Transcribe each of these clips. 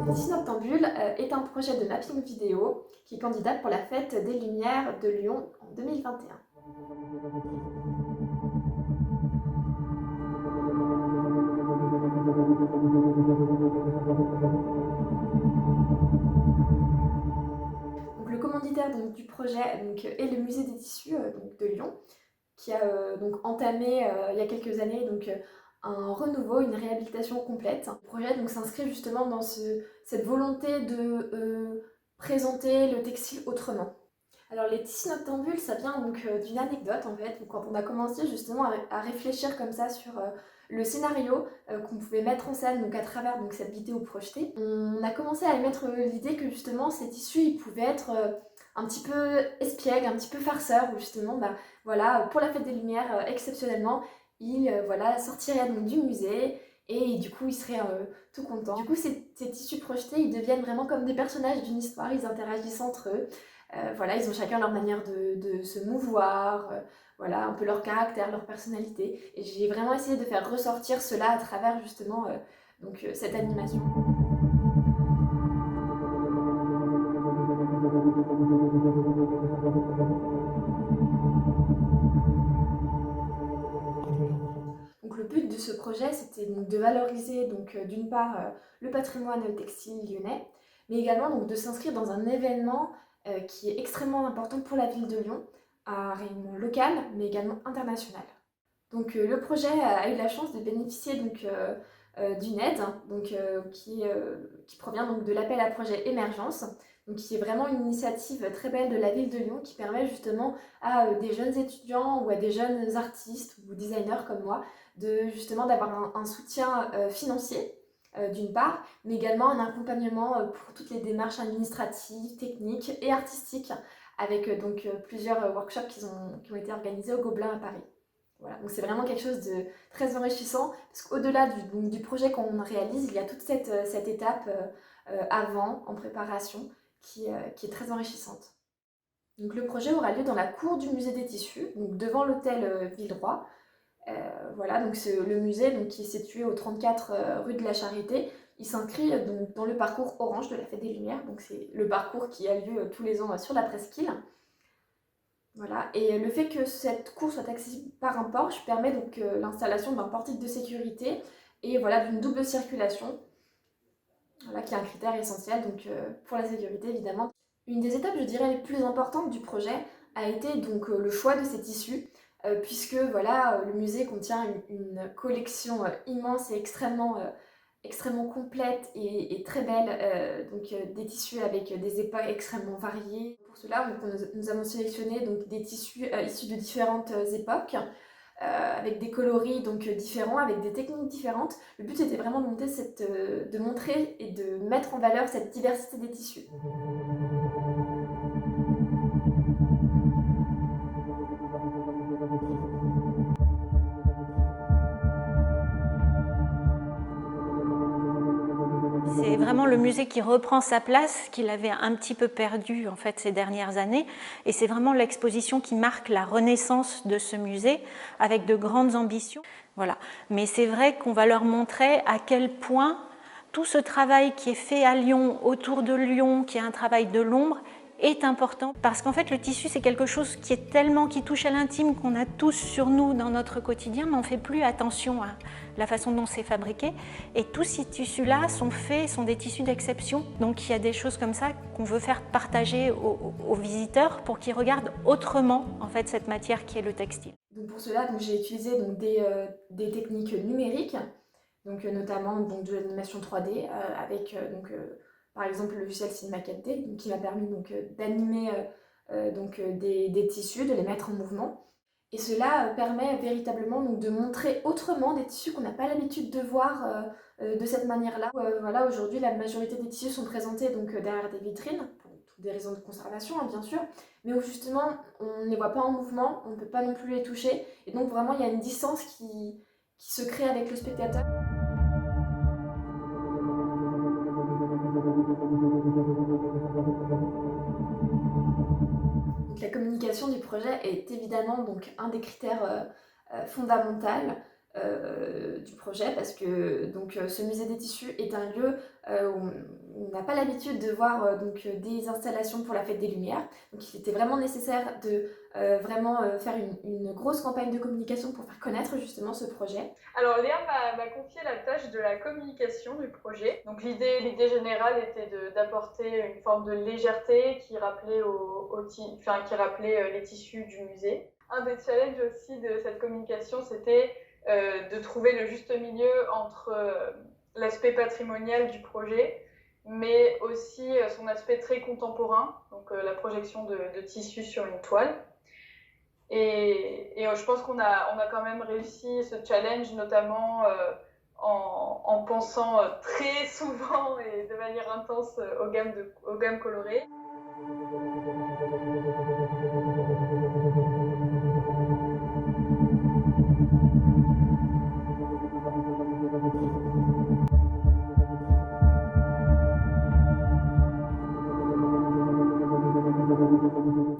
Les Tissus Noctambules est un projet de mapping vidéo qui est candidat pour la Fête des Lumières de Lyon en 2021. Donc, le commanditaire du projet est le Musée des Tissus de Lyon, qui a entamé il y a quelques années un renouveau, une réhabilitation complète. Le projet s'inscrit justement dans cette volonté de présenter le textile autrement. Alors les tissus noctambules, ça vient d'une anecdote en fait, où quand on a commencé justement à réfléchir comme ça sur le scénario qu'on pouvait mettre en scène à travers cette vidéo projetée, on a commencé à émettre l'idée que justement ces tissus ils pouvaient être un petit peu espiègles, un petit peu farceurs, où justement voilà, pour la fête des Lumières exceptionnellement, ils sortiraient du musée et du coup ils seraient tout contents. Du coup ces tissus projetés ils deviennent vraiment comme des personnages d'une histoire, ils interagissent entre eux. Voilà, ils ont chacun leur manière de se mouvoir, voilà, un peu leur caractère, leur personnalité. Et j'ai vraiment essayé de faire ressortir cela à travers justement cette animation. Donc le but de ce projet, c'était de valoriser d'une part le patrimoine textile lyonnais, mais également de s'inscrire dans un événement qui est extrêmement important pour la ville de Lyon, à rayonnement local, mais également international. Le projet a eu la chance de bénéficier d'une aide qui provient de l'appel à projet Émergence, qui est vraiment une initiative très belle de la ville de Lyon qui permet justement à des jeunes étudiants ou à des jeunes artistes ou designers comme moi d'avoir un soutien financier d'une part, mais également un accompagnement pour toutes les démarches administratives, techniques et artistiques avec plusieurs workshops qui ont été organisés au Gobelin à Paris. Voilà, donc c'est vraiment quelque chose de très enrichissant parce qu'au-delà du projet qu'on réalise, il y a toute cette étape avant, en préparation, qui est très enrichissante. Donc le projet aura lieu dans la cour du musée des tissus, donc devant l'hôtel Villeroy. Voilà, le musée qui est situé au 34 rue de la Charité, il s'inscrit dans le parcours Orange de la Fête des Lumières, donc c'est le parcours qui a lieu tous les ans sur la presqu'île. Voilà, et le fait que cette cour soit accessible par un porche permet l'installation d'un portique de sécurité et voilà, d'une double circulation, voilà, qui est un critère essentiel pour la sécurité évidemment. Une des étapes, je dirais, les plus importantes du projet a été le choix de ces tissus, puisque voilà, le musée contient une collection immense et extrêmement complète et très belle, des tissus avec des époques extrêmement variées. Pour cela, nous avons sélectionné des tissus issus de différentes époques, avec des coloris différents, avec des techniques différentes. Le but était vraiment de montrer et de mettre en valeur cette diversité des tissus. C'est vraiment le musée qui reprend sa place qu'il avait un petit peu perdue en fait ces dernières années, et c'est vraiment l'exposition qui marque la renaissance de ce musée avec de grandes ambitions. Voilà. Mais c'est vrai qu'on va leur montrer à quel point tout ce travail qui est fait à Lyon, autour de Lyon, qui est un travail de l'ombre, est important parce qu'en fait le tissu c'est quelque chose qui touche à l'intime, qu'on a tous sur nous dans notre quotidien, mais on ne fait plus attention à la façon dont c'est fabriqué, et tous ces tissus-là sont des tissus d'exception. Donc il y a des choses comme ça qu'on veut faire partager aux visiteurs pour qu'ils regardent autrement en fait cette matière qui est le textile. Donc pour cela, j'ai utilisé des techniques numériques, notamment de l'animation 3D avec par exemple le logiciel Cinema 4D qui m'a permis d'animer des tissus, de les mettre en mouvement. Et cela permet véritablement de montrer autrement des tissus qu'on n'a pas l'habitude de voir de cette manière-là. Voilà, aujourd'hui, la majorité des tissus sont présentés derrière des vitrines, pour des raisons de conservation, hein, bien sûr, mais où justement, on ne les voit pas en mouvement, on ne peut pas non plus les toucher, et donc vraiment, il y a une distance qui se crée avec le spectateur. Donc, la communication du projet est évidemment un des critères fondamentaux. du projet parce que donc, ce musée des tissus est un lieu où on n'a pas l'habitude de voir des installations pour la Fête des Lumières. Donc il était vraiment nécessaire de faire une grosse campagne de communication pour faire connaître justement ce projet. Alors Léa m'a confié la tâche de la communication du projet. Donc l'idée générale était d'apporter une forme de légèreté qui rappelait, les tissus du musée. Un des challenges aussi de cette communication, c'était de trouver le juste milieu entre l'aspect patrimonial du projet, mais aussi son aspect très contemporain, donc la projection de tissus sur une toile. Et je pense qu'on a quand même réussi ce challenge, notamment en pensant très souvent et de manière intense aux gammes colorées.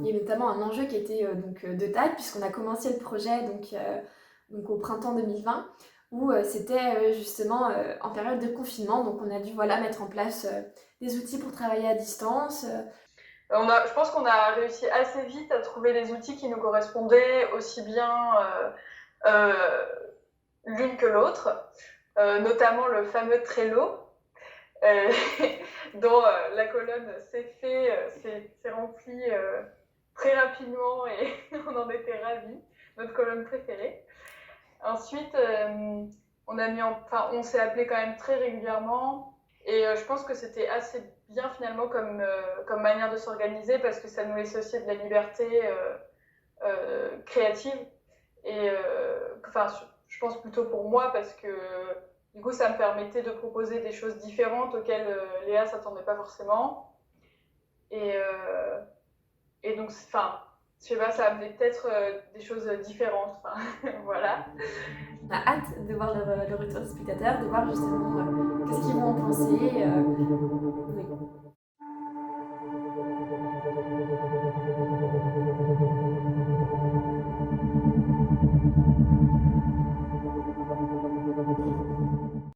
Il y a notamment un enjeu qui était de taille puisqu'on a commencé le projet donc au printemps 2020 où c'était justement en période de confinement, donc on a dû mettre en place des outils pour travailler à distance. Je pense qu'on a réussi assez vite à trouver des outils qui nous correspondaient aussi bien l'une que l'autre, notamment le fameux Trello, dont la colonne s'est remplie très rapidement et on en était ravis, notre colonne préférée. Ensuite, on s'est appelé quand même très régulièrement et je pense que c'était assez bien finalement comme manière de s'organiser parce que ça nous laissait aussi de la liberté créative et je pense plutôt pour moi parce que du coup ça me permettait de proposer des choses différentes auxquelles Léa s'attendait pas forcément et donc je sais pas, ça a amené peut-être des choses différentes, voilà. On a hâte de voir le retour des spectateurs, de voir justement qu'est-ce qu'ils vont en penser. Oui.